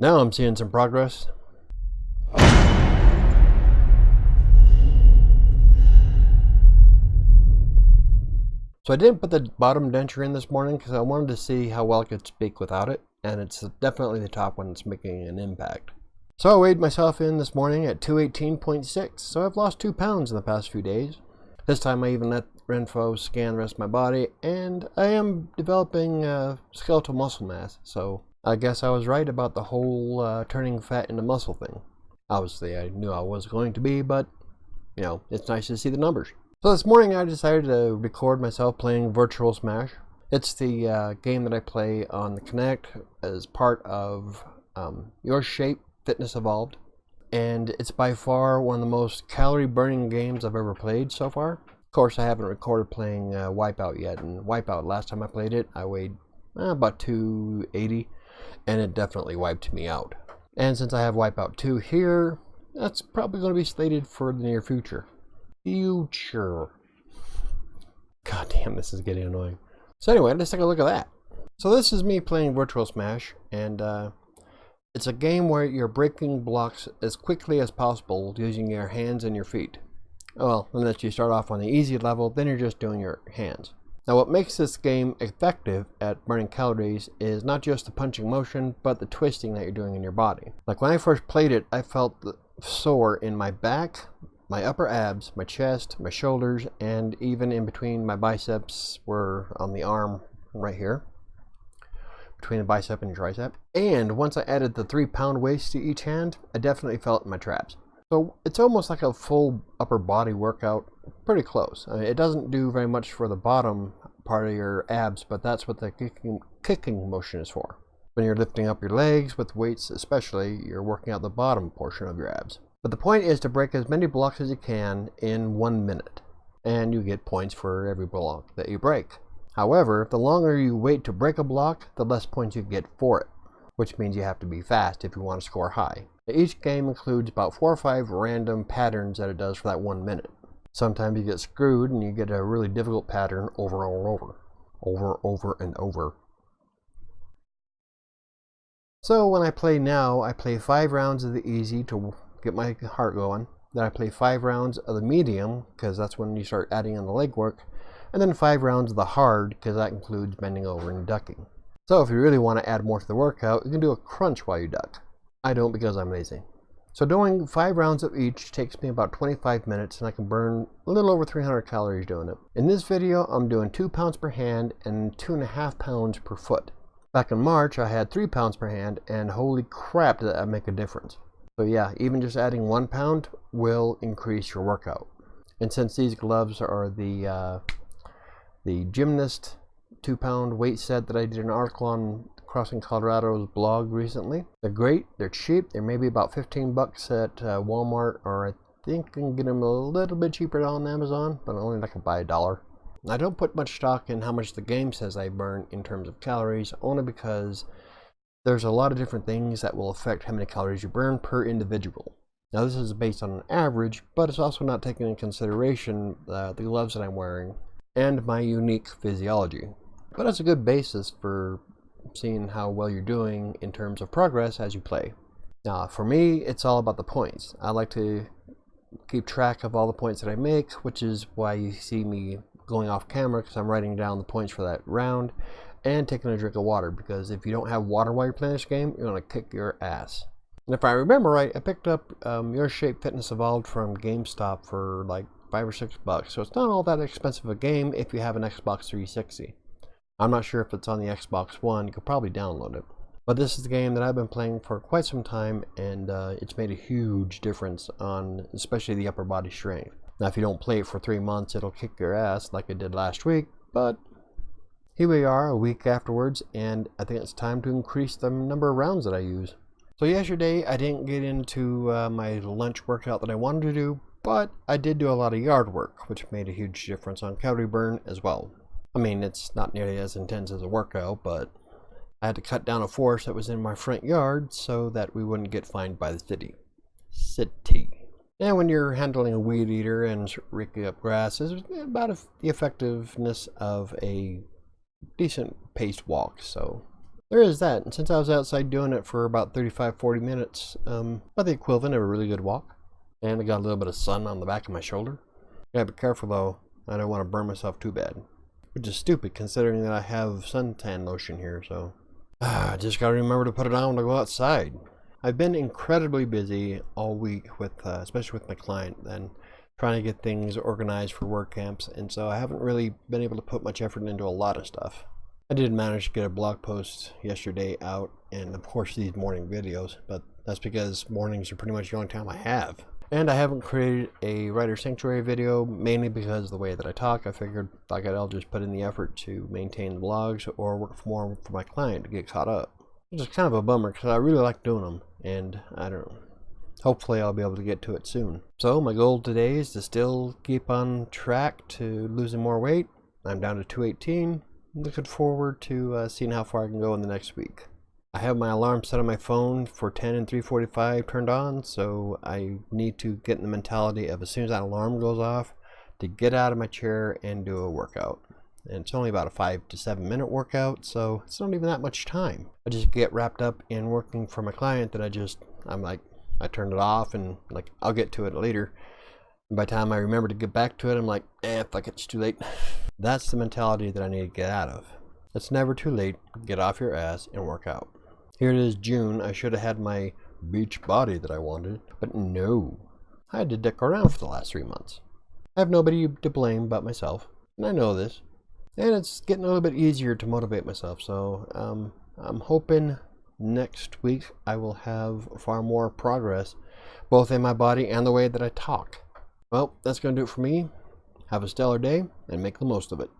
Now I'm seeing some progress. So I didn't put the bottom denture in this morning because I wanted to see how well I could speak without it, and it's definitely the top one that's making an impact. So I weighed myself in this morning at 218.6, so I've lost 2 pounds in the past few days. This time I even let Renfo scan the rest of my body, and I am developing skeletal muscle mass, so I guess I was right about the whole turning fat into muscle thing. Obviously I knew I was going to be, but you know, it's nice to see the numbers. So this morning I decided to record myself playing Virtual Smash. It's the game that I play on the Kinect as part of Your Shape Fitness Evolved. And it's by far one of the most calorie burning games I've ever played so far. Of course I haven't recorded playing Wipeout yet, and Wipeout, last time I played it I weighed about 280, and it definitely wiped me out. And since I have Wipeout 2 here, that's probably going to be slated for the near future. God damn, this is getting annoying. So anyway, let's take a look at that. So this is me playing Virtual Smash, and it's a game where you're breaking blocks as quickly as possible using your hands and your feet. Well, unless you start off on the easy level, then you're just doing your hands. Now what makes this game effective at burning calories is not just the punching motion, but the twisting that you're doing in your body. Like when I first played it, I felt sore in my back, my upper abs, my chest, my shoulders, and even in between my biceps were on the arm right here, between the bicep and tricep. And once I added the 3-pound weights to each hand, I definitely felt it in my traps. So it's almost like a full upper body workout, pretty close. I mean, it doesn't do very much for the bottom part of your abs, but that's what the kicking motion is for. When you're lifting up your legs with weights especially, you're working out the bottom portion of your abs. But the point is to break as many blocks as you can in 1 minute, and you get points for every block that you break. However, the longer you wait to break a block, the less points you get for it, which means you have to be fast if you want to score high. Each game includes about 4 or 5 random patterns that it does for that 1 minute. Sometimes you get screwed and you get a really difficult pattern over and over. So when I play now, I play 5 rounds of the easy to get my heart going. Then I play 5 rounds of the medium, because that's when you start adding in the leg work. And then 5 rounds of the hard, because that includes bending over and ducking. So if you really want to add more to the workout, you can do a crunch while you duck. I don't, because I'm lazy. So doing 5 rounds of each takes me about 25 minutes, and I can burn a little over 300 calories doing it. In this video, I'm doing 2 pounds per hand and 2.5 pounds per foot. Back in March, I had 3 pounds per hand, and holy crap did that make a difference. So yeah, even just adding 1 pound will increase your workout. And since these gloves are the gymnast 2-pound weight set that I did an article on Crossing Colorado's blog recently, they're great, they're cheap, they're maybe about 15 bucks at Walmart, or I think you can get them a little bit cheaper on Amazon, but only like by $1. I don't put much stock in how much the game says I burn in terms of calories, only because there's a lot of different things that will affect how many calories you burn per individual. Now this is based on an average, but it's also not taking into consideration the gloves that I'm wearing and my unique physiology. But it's a good basis for seeing how well you're doing in terms of progress as you play. Now for me, it's all about the points. I like to keep track of all the points that I make, which is why you see me going off camera, because I'm writing down the points for that round and taking a drink of water, because if you don't have water while you're playing this game, you're going to kick your ass. And if I remember right, I picked up Your Shape Fitness Evolved from GameStop for like $5 or $6, so it's not all that expensive a game if you have an Xbox 360. I'm not sure if it's on the Xbox One. You could probably download it. But this is the game that I've been playing for quite some time, and it's made a huge difference on especially the upper body strength. Now if you don't play it for 3 months, it'll kick your ass like it did last week, but here we are a week afterwards, and I think it's time to increase the number of rounds that I use. So yesterday I didn't get into my lunch workout that I wanted to do, but I did do a lot of yard work, which made a huge difference on calorie burn as well. I mean, it's not nearly as intense as a workout, but I had to cut down a forest that was in my front yard so that we wouldn't get fined by the city. And when you're handling a weed eater and raking up grass, it's about the effectiveness of a decent paced walk. So there is that. And since I was outside doing it for about 35-40 minutes, about the equivalent of a really good walk, and I got a little bit of sun on the back of my shoulder. Gotta be careful though, I don't want to burn myself too bad, which is stupid considering that I have suntan lotion here. So I just gotta remember to put it on when I go outside. I've been incredibly busy all week with, especially with my client, and trying to get things organized for work camps, and so I haven't really been able to put much effort into a lot of stuff. I did manage to get a blog post yesterday out, and of course these morning videos, but that's because mornings are pretty much the only time I have. And I haven't created a writer sanctuary video, mainly because of the way that I talk. I figured I'll just put in the effort to maintain the blogs or work more for my client to get caught up. Which is kind of a bummer because I really like doing them, and I don't know. Hopefully I'll be able to get to it soon. So my goal today is to still keep on track to losing more weight. I'm down to 218. I'm looking forward to seeing how far I can go in the next week. I have my alarm set on my phone for 10 and 3:45 turned on, so I need to get in the mentality of as soon as that alarm goes off to get out of my chair and do a workout. And it's only about a 5 to 7 minute workout, so it's not even that much time. I just get wrapped up in working for my client that I turn it off and like I'll get to it later. And by the time I remember to get back to it, I'm like, fuck it, it's too late. That's the mentality that I need to get out of. It's never too late. Get off your ass and work out. Here it is, June. I should have had my beach body that I wanted, but no. I had to dick around for the last 3 months. I have nobody to blame but myself, and I know this. And it's getting a little bit easier to motivate myself, so I'm hoping next week I will have far more progress, both in my body and the way that I talk. Well, that's going to do it for me. Have a stellar day, and make the most of it.